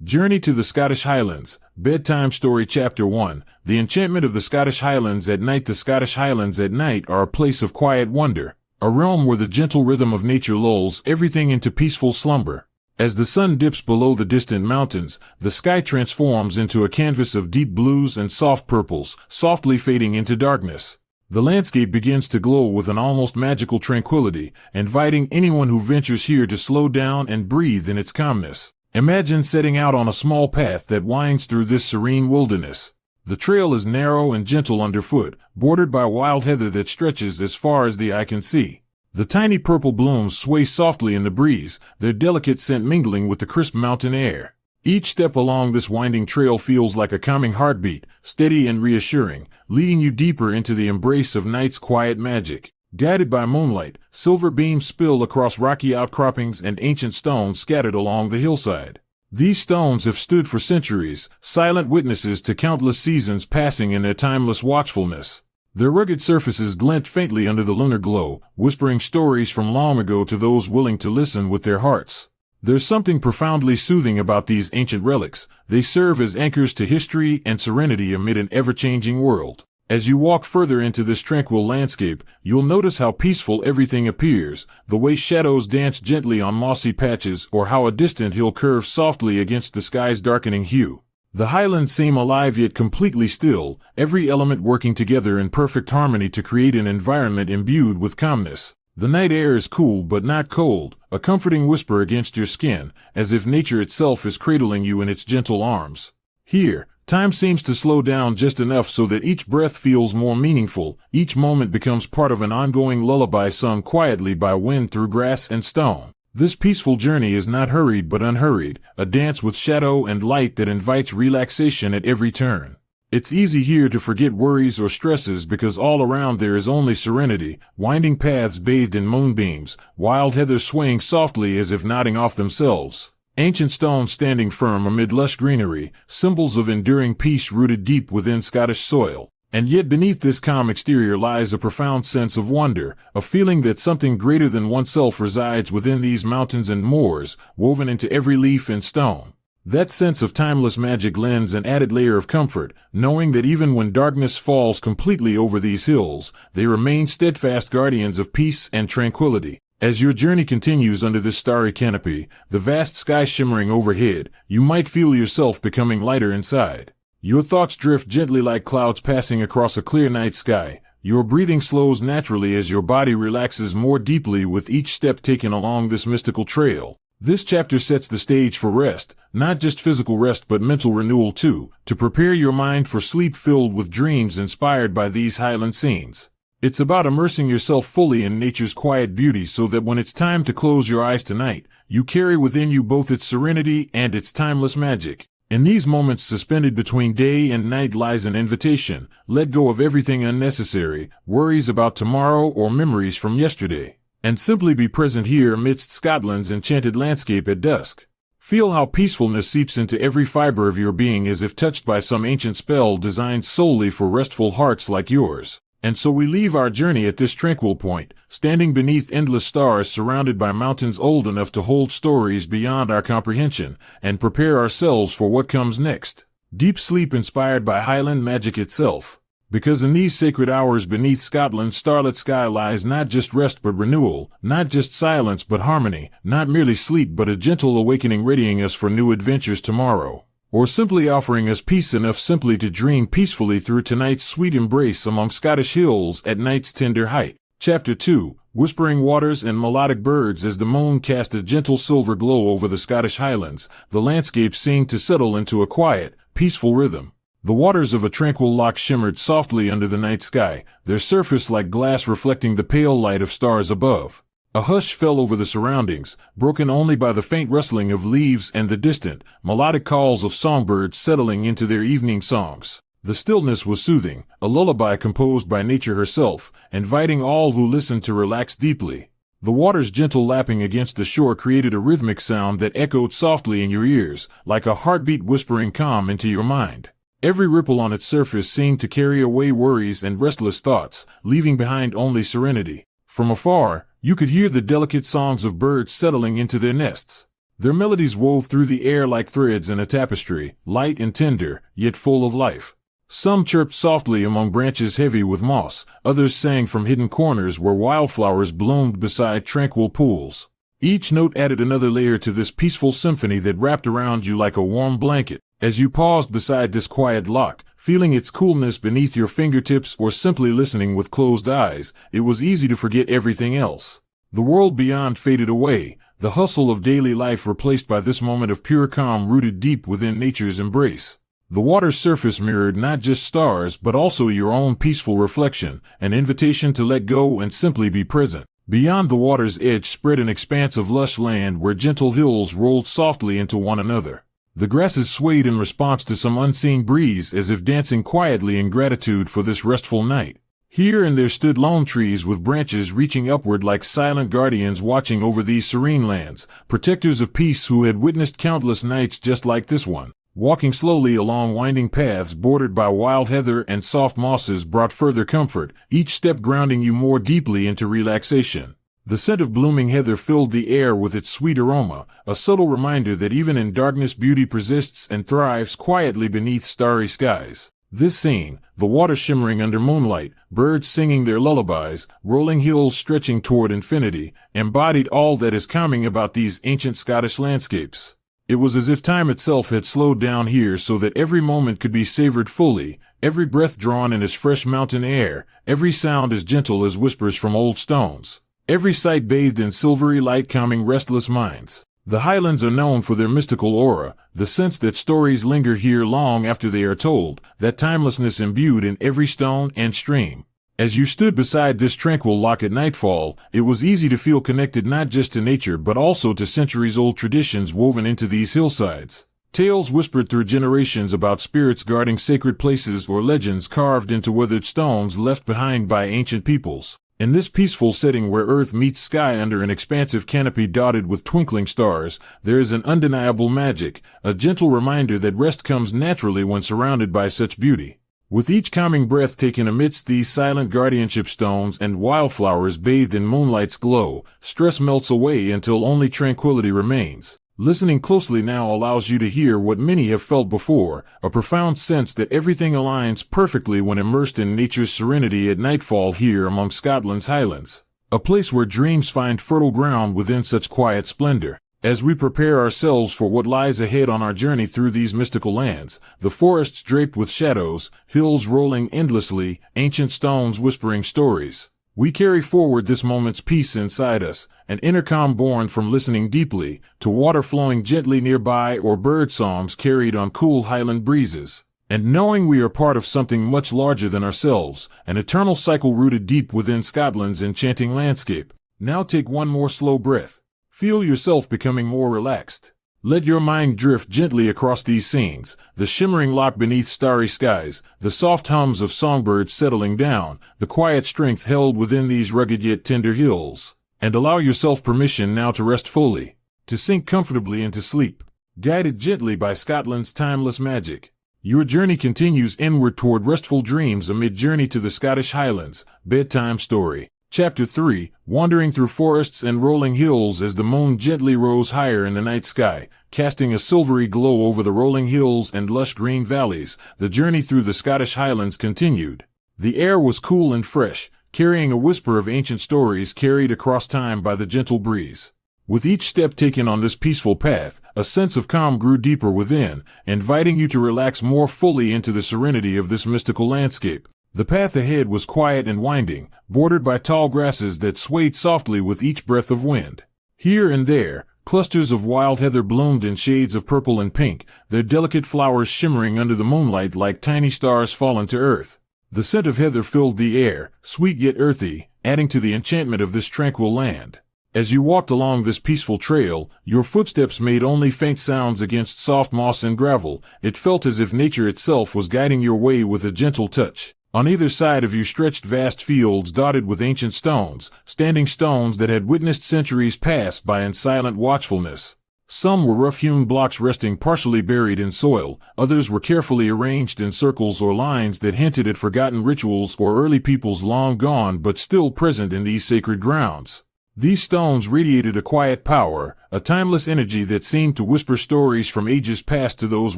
Journey to the Scottish Highlands, Bedtime Story Chapter 1, The Enchantment of the Scottish Highlands at Night. The Scottish Highlands at night are a place of quiet wonder, a realm where the gentle rhythm of nature lulls everything into peaceful slumber. As the sun dips below the distant mountains, the sky transforms into a canvas of deep blues and soft purples, softly fading into darkness. The landscape begins to glow with an almost magical tranquility, inviting anyone who ventures here to slow down and breathe in its calmness. Imagine setting out on a small path that winds through this serene wilderness. The trail is narrow and gentle underfoot, bordered by wild heather that stretches as far as the eye can see. The tiny purple blooms sway softly in the breeze, their delicate scent mingling with the crisp mountain air. Each step along this winding trail feels like a calming heartbeat, steady and reassuring, leading you deeper into the embrace of night's quiet magic. Guided by moonlight, silver beams spill across rocky outcroppings and ancient stones scattered along the hillside. These stones have stood for centuries, silent witnesses to countless seasons passing in their timeless watchfulness. Their rugged surfaces glint faintly under the lunar glow, whispering stories from long ago to those willing to listen with their hearts. There's something profoundly soothing about these ancient relics. They serve as anchors to history and serenity amid an ever-changing world. As you walk further into this tranquil landscape, you'll notice how peaceful everything appears, the way shadows dance gently on mossy patches or how a distant hill curves softly against the sky's darkening hue. The highlands seem alive yet completely still, every element working together in perfect harmony to create an environment imbued with calmness. The night air is cool but not cold, a comforting whisper against your skin, as if nature itself is cradling you in its gentle arms. Here, time seems to slow down just enough so that each breath feels more meaningful, each moment becomes part of an ongoing lullaby sung quietly by wind through grass and stone. This peaceful journey is not hurried but unhurried, a dance with shadow and light that invites relaxation at every turn. It's easy here to forget worries or stresses because all around there is only serenity, winding paths bathed in moonbeams, wild heather swaying softly as if nodding off themselves. Ancient stones standing firm amid lush greenery, symbols of enduring peace rooted deep within Scottish soil. And yet beneath this calm exterior lies a profound sense of wonder, a feeling that something greater than oneself resides within these mountains and moors, woven into every leaf and stone. That sense of timeless magic lends an added layer of comfort, knowing that even when darkness falls completely over these hills, they remain steadfast guardians of peace and tranquility. As your journey continues under this starry canopy, the vast sky shimmering overhead, you might feel yourself becoming lighter inside. Your thoughts drift gently like clouds passing across a clear night sky. Your breathing slows naturally as your body relaxes more deeply with each step taken along this mystical trail. This chapter sets the stage for rest, not just physical rest but mental renewal too, to prepare your mind for sleep filled with dreams inspired by these highland scenes. It's about immersing yourself fully in nature's quiet beauty so that when it's time to close your eyes tonight, you carry within you both its serenity and its timeless magic. In these moments suspended between day and night lies an invitation. Let go of everything unnecessary, worries about tomorrow or memories from yesterday, and simply be present here amidst Scotland's enchanted landscape at dusk. Feel how peacefulness seeps into every fiber of your being as if touched by some ancient spell designed solely for restful hearts like yours. And so we leave our journey at this tranquil point, standing beneath endless stars surrounded by mountains old enough to hold stories beyond our comprehension, and prepare ourselves for what comes next. Deep sleep inspired by Highland magic itself. Because in these sacred hours beneath Scotland's starlit sky lies not just rest but renewal, not just silence but harmony, not merely sleep but a gentle awakening readying us for new adventures tomorrow. Or simply offering us peace enough simply to dream peacefully through tonight's sweet embrace among Scottish hills at night's tender height. Chapter 2, Whispering Waters and Melodic Birds. As the moon cast a gentle silver glow over the Scottish Highlands, the landscape seemed to settle into a quiet, peaceful rhythm. The waters of a tranquil loch shimmered softly under the night sky, their surface like glass reflecting the pale light of stars above. A hush fell over the surroundings, broken only by the faint rustling of leaves and the distant, melodic calls of songbirds settling into their evening songs. The stillness was soothing, a lullaby composed by nature herself, inviting all who listened to relax deeply. The water's gentle lapping against the shore created a rhythmic sound that echoed softly in your ears, like a heartbeat whispering calm into your mind. Every ripple on its surface seemed to carry away worries and restless thoughts, leaving behind only serenity. From afar, you could hear the delicate songs of birds settling into their nests. Their melodies wove through the air like threads in a tapestry, light and tender, yet full of life. Some chirped softly among branches heavy with moss, others sang from hidden corners where wildflowers bloomed beside tranquil pools. Each note added another layer to this peaceful symphony that wrapped around you like a warm blanket. As you paused beside this quiet loch, feeling its coolness beneath your fingertips or simply listening with closed eyes, it was easy to forget everything else. The world beyond faded away, the hustle of daily life replaced by this moment of pure calm rooted deep within nature's embrace. The water's surface mirrored not just stars but also your own peaceful reflection, an invitation to let go and simply be present. Beyond the water's edge spread an expanse of lush land where gentle hills rolled softly into one another. The grasses swayed in response to some unseen breeze as if dancing quietly in gratitude for this restful night. Here and there stood lone trees with branches reaching upward like silent guardians watching over these serene lands, protectors of peace who had witnessed countless nights just like this one. Walking slowly along winding paths bordered by wild heather and soft mosses brought further comfort, each step grounding you more deeply into relaxation. The scent of blooming heather filled the air with its sweet aroma, a subtle reminder that even in darkness beauty persists and thrives quietly beneath starry skies. This scene, the water shimmering under moonlight, birds singing their lullabies, rolling hills stretching toward infinity, embodied all that is calming about these ancient Scottish landscapes. It was as if time itself had slowed down here so that every moment could be savored fully, every breath drawn in as fresh mountain air, every sound as gentle as whispers from old stones, every sight bathed in silvery light calming restless minds. The Highlands are known for their mystical aura, the sense that stories linger here long after they are told, that timelessness imbued in every stone and stream. As you stood beside this tranquil loch at nightfall, it was easy to feel connected not just to nature but also to centuries-old traditions woven into these hillsides. Tales whispered through generations about spirits guarding sacred places or legends carved into weathered stones left behind by ancient peoples. In this peaceful setting where earth meets sky under an expansive canopy dotted with twinkling stars, there is an undeniable magic, a gentle reminder that rest comes naturally when surrounded by such beauty. With each calming breath taken amidst these silent guardianship stones and wildflowers bathed in moonlight's glow, stress melts away until only tranquility remains. Listening closely now allows you to hear what many have felt before, a profound sense that everything aligns perfectly when immersed in nature's serenity at nightfall here among Scotland's Highlands. A place where dreams find fertile ground within such quiet splendor. As we prepare ourselves for what lies ahead on our journey through these mystical lands, the forests draped with shadows, hills rolling endlessly, ancient stones whispering stories, we carry forward this moment's peace inside us, an inner calm born from listening deeply, to water flowing gently nearby or bird songs carried on cool highland breezes. And knowing we are part of something much larger than ourselves, an eternal cycle rooted deep within Scotland's enchanting landscape. Now take one more slow breath. Feel yourself becoming more relaxed. Let your mind drift gently across these scenes, the shimmering loch beneath starry skies, the soft hums of songbirds settling down, the quiet strength held within these rugged yet tender hills. And allow yourself permission now to rest fully, to sink comfortably into sleep, guided gently by Scotland's timeless magic. Your journey continues inward toward restful dreams amid Journey to the Scottish Highlands, Bedtime Story. Chapter 3, Wandering through forests and rolling hills as the moon gently rose higher in the night sky, casting a silvery glow over the rolling hills and lush green valleys, the journey through the Scottish Highlands continued. The air was cool and fresh, carrying a whisper of ancient stories carried across time by the gentle breeze. With each step taken on this peaceful path, a sense of calm grew deeper within, inviting you to relax more fully into the serenity of this mystical landscape. The path ahead was quiet and winding, bordered by tall grasses that swayed softly with each breath of wind. Here and there, clusters of wild heather bloomed in shades of purple and pink, their delicate flowers shimmering under the moonlight like tiny stars fallen to earth. The scent of heather filled the air, sweet yet earthy, adding to the enchantment of this tranquil land. As you walked along this peaceful trail, your footsteps made only faint sounds against soft moss and gravel. It felt as if nature itself was guiding your way with a gentle touch. On either side of you stretched vast fields dotted with ancient stones, standing stones that had witnessed centuries pass by in silent watchfulness. Some were rough-hewn blocks resting partially buried in soil, others were carefully arranged in circles or lines that hinted at forgotten rituals or early peoples long gone but still present in these sacred grounds. These stones radiated a quiet power, a timeless energy that seemed to whisper stories from ages past to those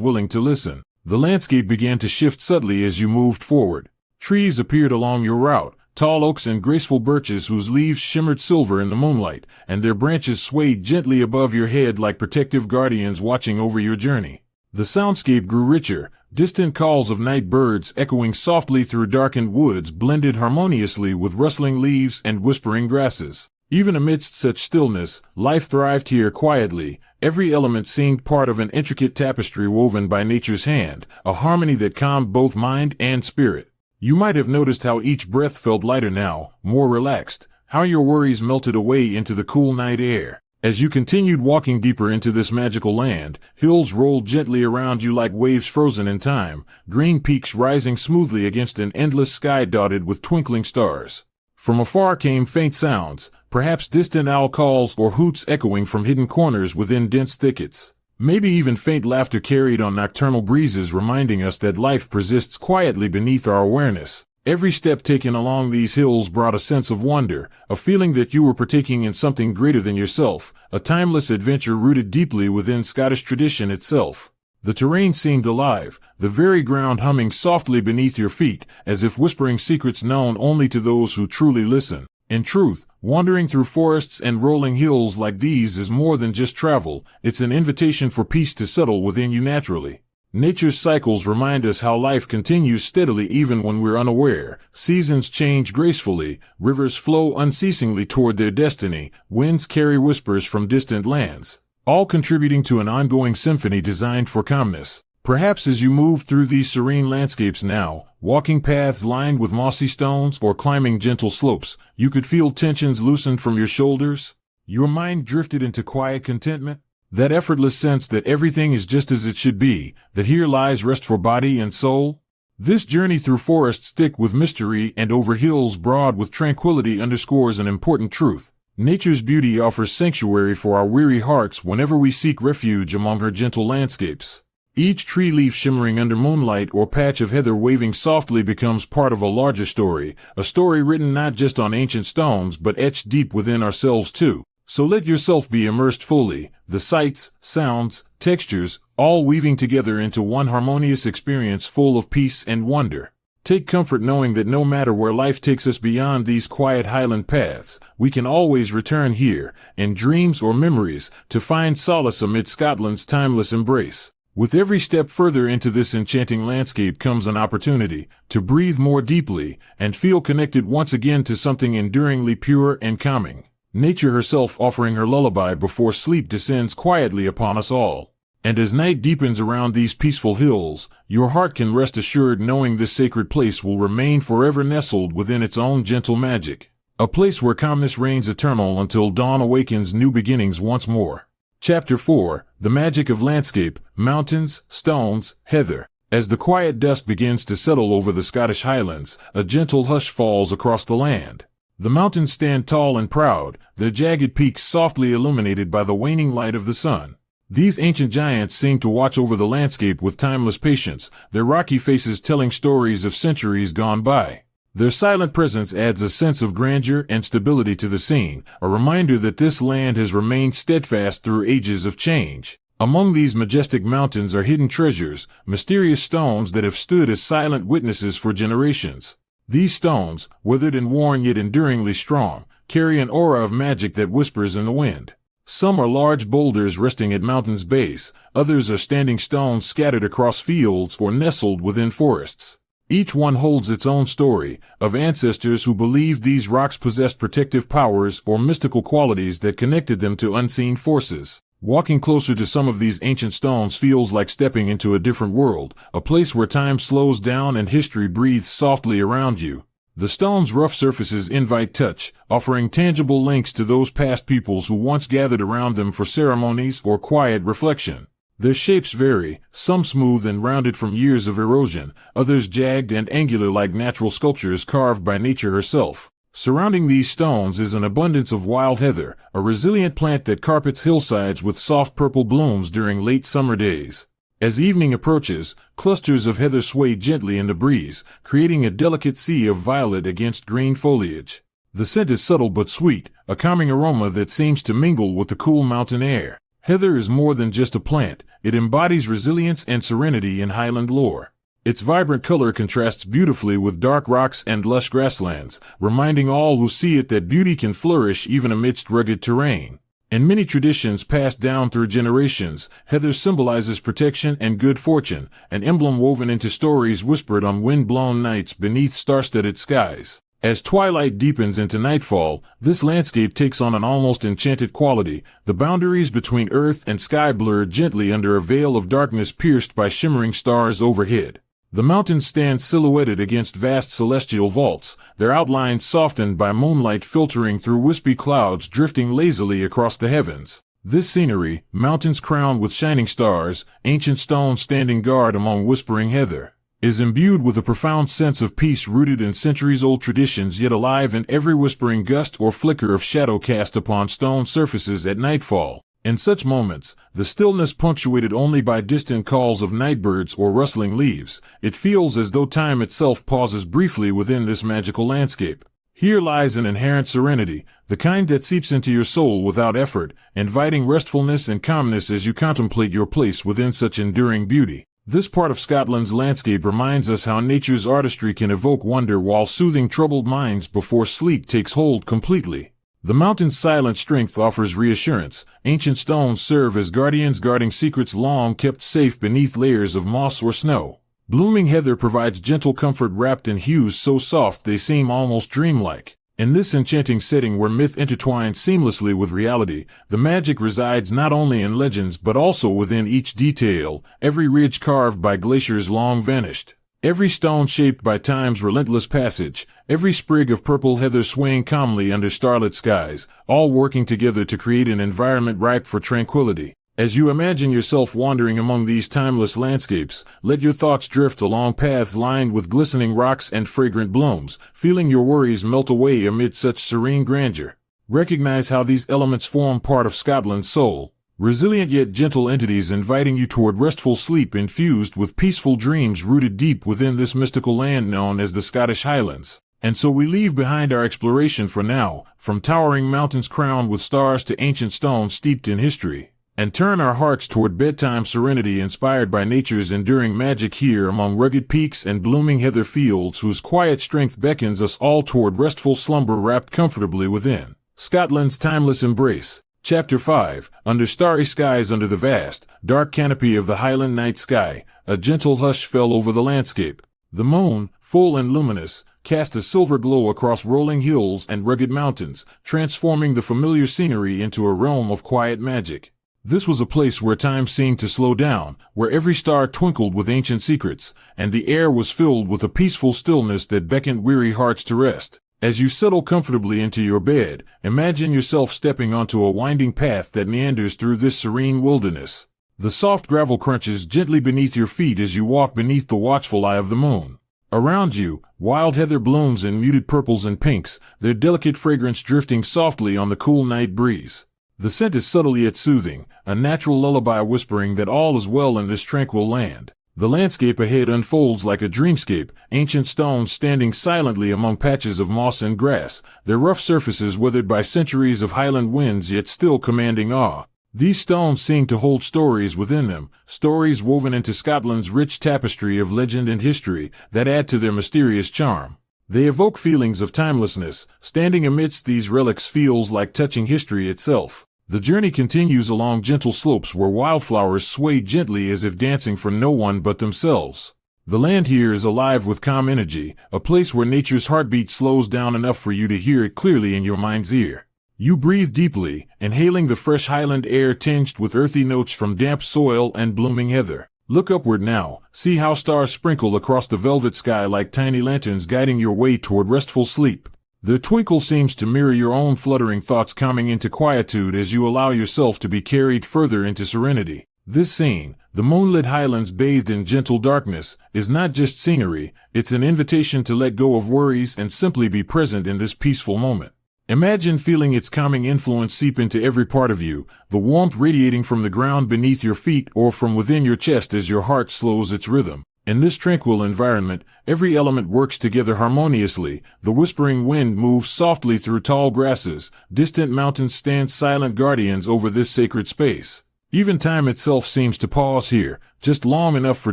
willing to listen. The landscape began to shift subtly as you moved forward. Trees appeared along your route, tall oaks and graceful birches whose leaves shimmered silver in the moonlight, and their branches swayed gently above your head like protective guardians watching over your journey. The soundscape grew richer. Distant calls of night birds echoing softly through darkened woods blended harmoniously with rustling leaves and whispering grasses. Even amidst such stillness, life thrived here quietly. Every element seemed part of an intricate tapestry woven by nature's hand, a harmony that calmed both mind and spirit. You might have noticed how each breath felt lighter now, more relaxed, how your worries melted away into the cool night air. As you continued walking deeper into this magical land, hills rolled gently around you like waves frozen in time, green peaks rising smoothly against an endless sky dotted with twinkling stars. From afar came faint sounds, perhaps distant owl calls or hoots echoing from hidden corners within dense thickets. Maybe even faint laughter carried on nocturnal breezes reminding us that life persists quietly beneath our awareness. Every step taken along these hills brought a sense of wonder, a feeling that you were partaking in something greater than yourself, a timeless adventure rooted deeply within Scottish tradition itself. The terrain seemed alive, the very ground humming softly beneath your feet, as if whispering secrets known only to those who truly listen. In truth, wandering through forests and rolling hills like these is more than just travel, it's an invitation for peace to settle within you naturally. Nature's cycles remind us how life continues steadily even when we're unaware. Seasons change gracefully, rivers flow unceasingly toward their destiny, winds carry whispers from distant lands, all contributing to an ongoing symphony designed for calmness. Perhaps as you move through these serene landscapes now, walking paths lined with mossy stones or climbing gentle slopes, you could feel tensions loosened from your shoulders. Your mind drifted into quiet contentment. That effortless sense that everything is just as it should be, that here lies rest for body and soul. This journey through forests thick with mystery and over hills broad with tranquility underscores an important truth. Nature's beauty offers sanctuary for our weary hearts whenever we seek refuge among her gentle landscapes. Each tree leaf shimmering under moonlight or patch of heather waving softly becomes part of a larger story, a story written not just on ancient stones but etched deep within ourselves too. So let yourself be immersed fully, the sights, sounds, textures, all weaving together into one harmonious experience full of peace and wonder. Take comfort knowing that no matter where life takes us beyond these quiet highland paths, we can always return here, in dreams or memories, to find solace amid Scotland's timeless embrace. With every step further into this enchanting landscape comes an opportunity to breathe more deeply and feel connected once again to something enduringly pure and calming. Nature herself offering her lullaby before sleep descends quietly upon us all. And as night deepens around these peaceful hills, your heart can rest assured knowing this sacred place will remain forever nestled within its own gentle magic. A place where calmness reigns eternal until dawn awakens new beginnings once more. Chapter 4, The Magic of Landscape, Mountains, Stones, Heather. As the quiet dusk begins to settle over the Scottish Highlands, a gentle hush falls across the land. The mountains stand tall and proud, their jagged peaks softly illuminated by the waning light of the sun. These ancient giants seem to watch over the landscape with timeless patience, their rocky faces telling stories of centuries gone by. Their silent presence adds a sense of grandeur and stability to the scene, a reminder that this land has remained steadfast through ages of change. Among these majestic mountains are hidden treasures, mysterious stones that have stood as silent witnesses for generations. These stones, withered and worn yet enduringly strong, carry an aura of magic that whispers in the wind. Some are large boulders resting at mountain's base, others are standing stones scattered across fields or nestled within forests. Each one holds its own story, of ancestors who believed these rocks possessed protective powers or mystical qualities that connected them to unseen forces. Walking closer to some of these ancient stones feels like stepping into a different world, a place where time slows down and history breathes softly around you. The stones' rough surfaces invite touch, offering tangible links to those past peoples who once gathered around them for ceremonies or quiet reflection. Their shapes vary, some smooth and rounded from years of erosion, others jagged and angular like natural sculptures carved by nature herself. Surrounding these stones is an abundance of wild heather, a resilient plant that carpets hillsides with soft purple blooms during late summer days. As evening approaches, clusters of heather sway gently in the breeze, creating a delicate sea of violet against green foliage. The scent is subtle but sweet, a calming aroma that seems to mingle with the cool mountain air. Heather is more than just a plant, it embodies resilience and serenity in Highland lore. Its vibrant color contrasts beautifully with dark rocks and lush grasslands, reminding all who see it that beauty can flourish even amidst rugged terrain. In many traditions passed down through generations, heather symbolizes protection and good fortune, an emblem woven into stories whispered on wind-blown nights beneath star-studded skies. As twilight deepens into nightfall, this landscape takes on an almost enchanted quality, the boundaries between earth and sky blurred gently under a veil of darkness pierced by shimmering stars overhead. The mountains stand silhouetted against vast celestial vaults, their outlines softened by moonlight filtering through wispy clouds drifting lazily across the heavens. This scenery, mountains crowned with shining stars, ancient stones standing guard among whispering heather, is imbued with a profound sense of peace rooted in centuries-old traditions yet alive in every whispering gust or flicker of shadow cast upon stone surfaces at nightfall. In such moments, the stillness punctuated only by distant calls of nightbirds or rustling leaves, it feels as though time itself pauses briefly within this magical landscape. Here lies an inherent serenity, the kind that seeps into your soul without effort, inviting restfulness and calmness as you contemplate your place within such enduring beauty. This part of Scotland's landscape reminds us how nature's artistry can evoke wonder while soothing troubled minds before sleep takes hold completely. The mountain's silent strength offers reassurance. Ancient stones serve as guardians guarding secrets long kept safe beneath layers of moss or snow. Blooming heather provides gentle comfort wrapped in hues so soft they seem almost dreamlike. In this enchanting setting where myth intertwines seamlessly with reality, the magic resides not only in legends but also within each detail, every ridge carved by glaciers long vanished. Every stone shaped by time's relentless passage, every sprig of purple heather swaying calmly under starlit skies, all working together to create an environment ripe for tranquility. As you imagine yourself wandering among these timeless landscapes, let your thoughts drift along paths lined with glistening rocks and fragrant blooms, feeling your worries melt away amid such serene grandeur. Recognize how these elements form part of Scotland's soul. Resilient yet gentle entities inviting you toward restful sleep infused with peaceful dreams rooted deep within this mystical land known as the Scottish Highlands. And so we leave behind our exploration for now, from towering mountains crowned with stars to ancient stones steeped in history, and turn our hearts toward bedtime serenity inspired by nature's enduring magic here among rugged peaks and blooming heather fields whose quiet strength beckons us all toward restful slumber wrapped comfortably within Scotland's timeless embrace. Chapter 5, Under starry skies under the vast, dark canopy of the Highland night sky, a gentle hush fell over the landscape. The moon, full and luminous, cast a silver glow across rolling hills and rugged mountains, transforming the familiar scenery into a realm of quiet magic. This was a place where time seemed to slow down, where every star twinkled with ancient secrets, and the air was filled with a peaceful stillness that beckoned weary hearts to rest. As you settle comfortably into your bed, imagine yourself stepping onto a winding path that meanders through this serene wilderness. The soft gravel crunches gently beneath your feet as you walk beneath the watchful eye of the moon. Around you, wild heather blooms in muted purples and pinks, their delicate fragrance drifting softly on the cool night breeze. The scent is subtle yet soothing, a natural lullaby whispering that all is well in this tranquil land. The landscape ahead unfolds like a dreamscape, ancient stones standing silently among patches of moss and grass, their rough surfaces weathered by centuries of highland winds yet still commanding awe. These stones seem to hold stories within them, stories woven into Scotland's rich tapestry of legend and history that add to their mysterious charm. They evoke feelings of timelessness. Standing amidst these relics feels like touching history itself. The journey continues along gentle slopes where wildflowers sway gently as if dancing for no one but themselves. The land here is alive with calm energy, a place where nature's heartbeat slows down enough for you to hear it clearly in your mind's ear. You breathe deeply, inhaling the fresh highland air tinged with earthy notes from damp soil and blooming heather. Look upward now, see how stars sprinkle across the velvet sky like tiny lanterns guiding your way toward restful sleep. Their twinkle seems to mirror your own fluttering thoughts calming into quietude as you allow yourself to be carried further into serenity. This scene, the moonlit highlands bathed in gentle darkness, is not just scenery, it's an invitation to let go of worries and simply be present in this peaceful moment. Imagine feeling its calming influence seep into every part of you, the warmth radiating from the ground beneath your feet or from within your chest as your heart slows its rhythm. In this tranquil environment, every element works together harmoniously. The whispering wind moves softly through tall grasses. Distant mountains stand silent guardians over this sacred space. Even time itself seems to pause here, just long enough for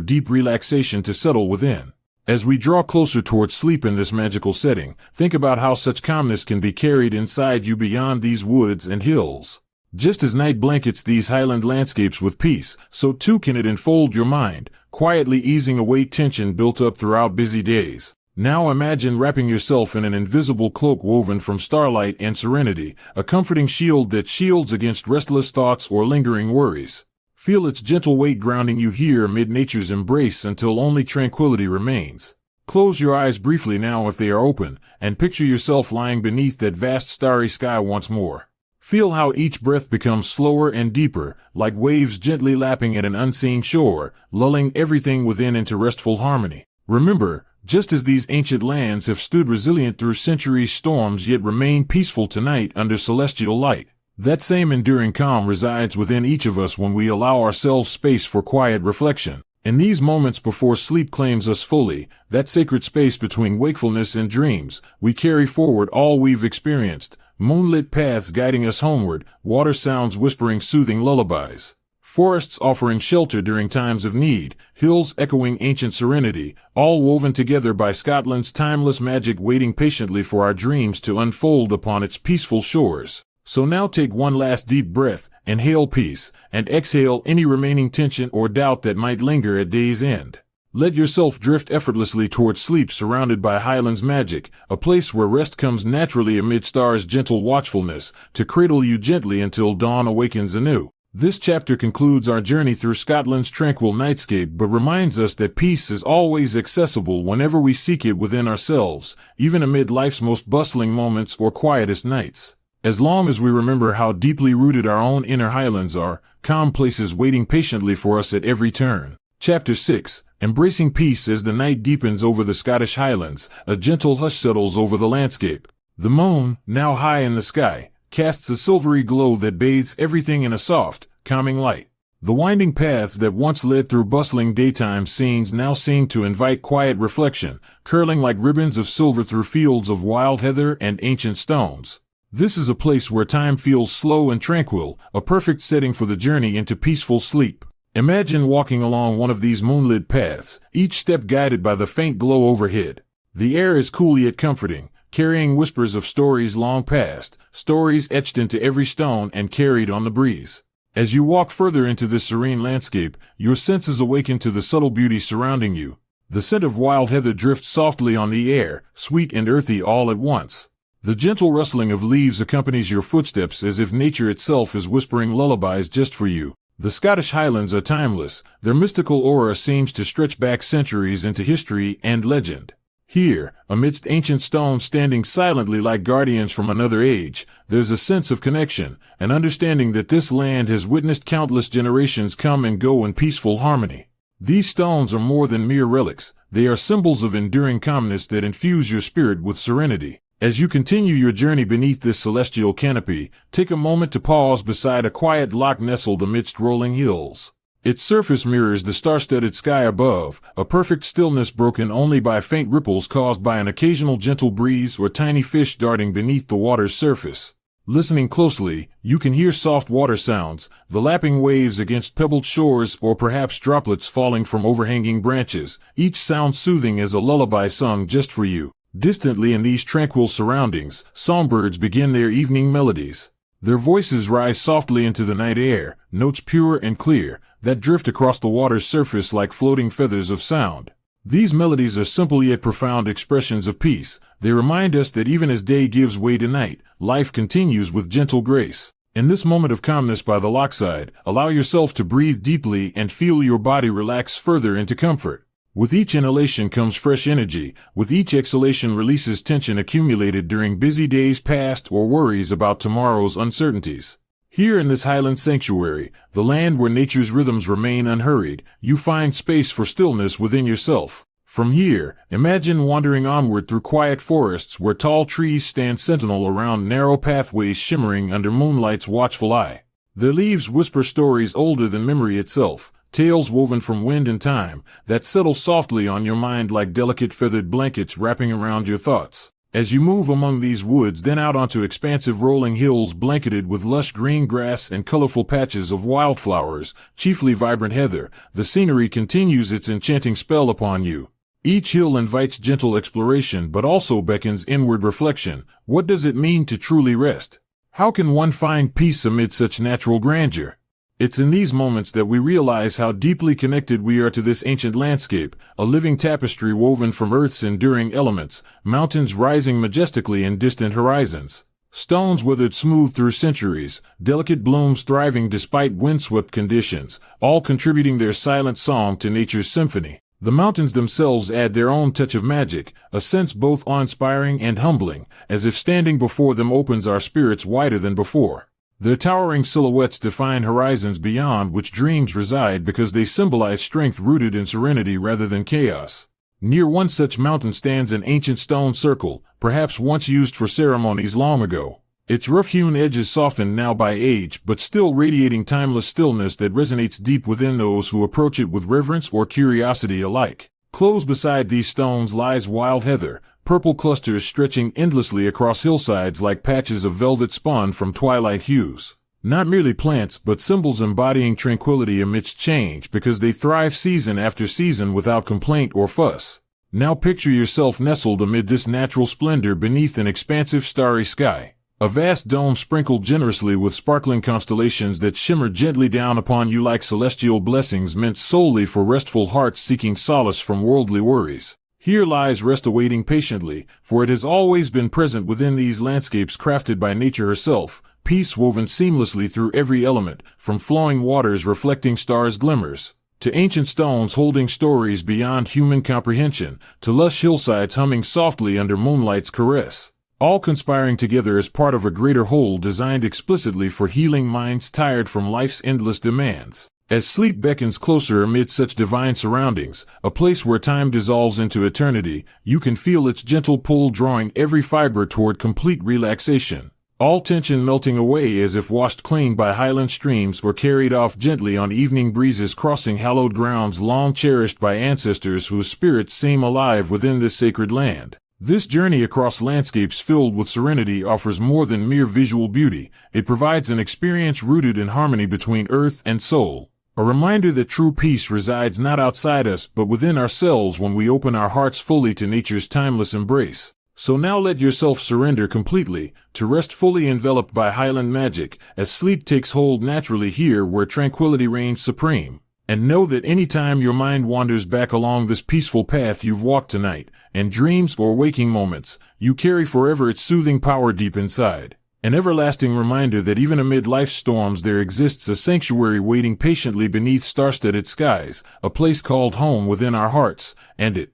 deep relaxation to settle within. As we draw closer towards sleep in this magical setting, think about how such calmness can be carried inside you beyond these woods and hills. Just as night blankets these highland landscapes with peace, so too can it enfold your mind, quietly easing away tension built up throughout busy days. Now imagine wrapping yourself in an invisible cloak woven from starlight and serenity, a comforting shield that shields against restless thoughts or lingering worries. Feel its gentle weight grounding you here amid nature's embrace until only tranquility remains. Close your eyes briefly now if they are open, and picture yourself lying beneath that vast starry sky once more. Feel how each breath becomes slower and deeper, like waves gently lapping at an unseen shore, lulling everything within into restful harmony. Remember, just as these ancient lands have stood resilient through centuries' storms yet remain peaceful tonight under celestial light, that same enduring calm resides within each of us when we allow ourselves space for quiet reflection. In these moments before sleep claims us fully, that sacred space between wakefulness and dreams, we carry forward all we've experienced. Moonlit paths guiding us homeward, water sounds whispering soothing lullabies. Forests offering shelter during times of need, hills echoing ancient serenity, all woven together by Scotland's timeless magic waiting patiently for our dreams to unfold upon its peaceful shores. So now take one last deep breath, inhale peace, and exhale any remaining tension or doubt that might linger at day's end. Let yourself drift effortlessly towards sleep surrounded by Highlands magic, a place where rest comes naturally amid stars' gentle watchfulness, to cradle you gently until dawn awakens anew. This chapter concludes our journey through Scotland's tranquil nightscape but reminds us that peace is always accessible whenever we seek it within ourselves, even amid life's most bustling moments or quietest nights. As long as we remember how deeply rooted our own inner Highlands are, calm places waiting patiently for us at every turn. Chapter 6. Embracing peace. As the night deepens over the Scottish Highlands, a gentle hush settles over the landscape. The moon, now high in the sky, casts a silvery glow that bathes everything in a soft, calming light. The winding paths that once led through bustling daytime scenes now seem to invite quiet reflection, curling like ribbons of silver through fields of wild heather and ancient stones. This is a place where time feels slow and tranquil, a perfect setting for the journey into peaceful sleep. Imagine walking along one of these moonlit paths, each step guided by the faint glow overhead. The air is cool yet comforting, carrying whispers of stories long past, stories etched into every stone and carried on the breeze. As you walk further into this serene landscape, your senses awaken to the subtle beauty surrounding you. The scent of wild heather drifts softly on the air, sweet and earthy all at once. The gentle rustling of leaves accompanies your footsteps as if nature itself is whispering lullabies just for you. The Scottish Highlands are timeless. Their mystical aura seems to stretch back centuries into history and legend. Here, amidst ancient stones standing silently like guardians from another age, there's a sense of connection, an understanding that this land has witnessed countless generations come and go in peaceful harmony. These stones are more than mere relics. They are symbols of enduring calmness that infuse your spirit with serenity. As you continue your journey beneath this celestial canopy, take a moment to pause beside a quiet loch nestled amidst rolling hills. Its surface mirrors the star-studded sky above, a perfect stillness broken only by faint ripples caused by an occasional gentle breeze or tiny fish darting beneath the water's surface. Listening closely, you can hear soft water sounds, the lapping waves against pebbled shores or perhaps droplets falling from overhanging branches, each sound soothing as a lullaby sung just for you. Distantly in these tranquil surroundings, songbirds begin their evening melodies. Their voices rise softly into the night air, notes pure and clear, that drift across the water's surface like floating feathers of sound. These melodies are simple yet profound expressions of peace. They remind us that even as day gives way to night, life continues with gentle grace. In this moment of calmness by the lochside, allow yourself to breathe deeply and feel your body relax further into comfort. With each inhalation comes fresh energy, with each exhalation releases tension accumulated during busy days past or worries about tomorrow's uncertainties. Here in this Highland sanctuary, the land where nature's rhythms remain unhurried, you find space for stillness within yourself. From here, imagine wandering onward through quiet forests where tall trees stand sentinel around narrow pathways shimmering under moonlight's watchful eye. Their leaves whisper stories older than memory itself, tales woven from wind and time, that settle softly on your mind like delicate feathered blankets wrapping around your thoughts. As you move among these woods, then out onto expansive rolling hills blanketed with lush green grass and colorful patches of wildflowers, chiefly vibrant heather, the scenery continues its enchanting spell upon you. Each hill invites gentle exploration but also beckons inward reflection. What does it mean to truly rest? How can one find peace amid such natural grandeur? It's in these moments that we realize how deeply connected we are to this ancient landscape, a living tapestry woven from Earth's enduring elements, mountains rising majestically in distant horizons, stones withered smooth through centuries, delicate blooms thriving despite windswept conditions, all contributing their silent song to nature's symphony. The mountains themselves add their own touch of magic, a sense both awe-inspiring and humbling, as if standing before them opens our spirits wider than before. Their towering silhouettes define horizons beyond which dreams reside because they symbolize strength rooted in serenity rather than chaos. Near one such mountain stands an ancient stone circle, perhaps once used for ceremonies long ago. Its rough-hewn edges softened now by age, but still radiating timeless stillness that resonates deep within those who approach it with reverence or curiosity alike. Close beside these stones lies wild heather, purple clusters stretching endlessly across hillsides like patches of velvet spun from twilight hues. Not merely plants, but symbols embodying tranquility amidst change because they thrive season after season without complaint or fuss. Now picture yourself nestled amid this natural splendor beneath an expansive starry sky. A vast dome sprinkled generously with sparkling constellations that shimmer gently down upon you like celestial blessings meant solely for restful hearts seeking solace from worldly worries. Here lies rest awaiting patiently, for it has always been present within these landscapes crafted by nature herself, peace woven seamlessly through every element, from flowing waters reflecting stars' glimmers, to ancient stones holding stories beyond human comprehension, to lush hillsides humming softly under moonlight's caress. All conspiring together as part of a greater whole designed explicitly for healing minds tired from life's endless demands. As sleep beckons closer amid such divine surroundings, a place where time dissolves into eternity, you can feel its gentle pull drawing every fiber toward complete relaxation. All tension melting away as if washed clean by highland streams or carried off gently on evening breezes crossing hallowed grounds long cherished by ancestors whose spirits seem alive within this sacred land. This journey across landscapes filled with serenity offers more than mere visual beauty. It provides an experience rooted in harmony between earth and soul. A reminder that true peace resides not outside us but within ourselves when we open our hearts fully to nature's timeless embrace. So now let yourself surrender completely, to rest fully enveloped by Highland magic, as sleep takes hold naturally here where tranquility reigns supreme. And know that any time your mind wanders back along this peaceful path you've walked tonight, and dreams or waking moments, you carry forever its soothing power deep inside. An everlasting reminder that even amid life's storms there exists a sanctuary waiting patiently beneath star-studded skies, a place called home within our hearts, and it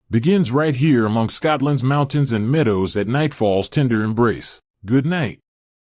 begins right here among Scotland's mountains and meadows at nightfall's tender embrace. Good night.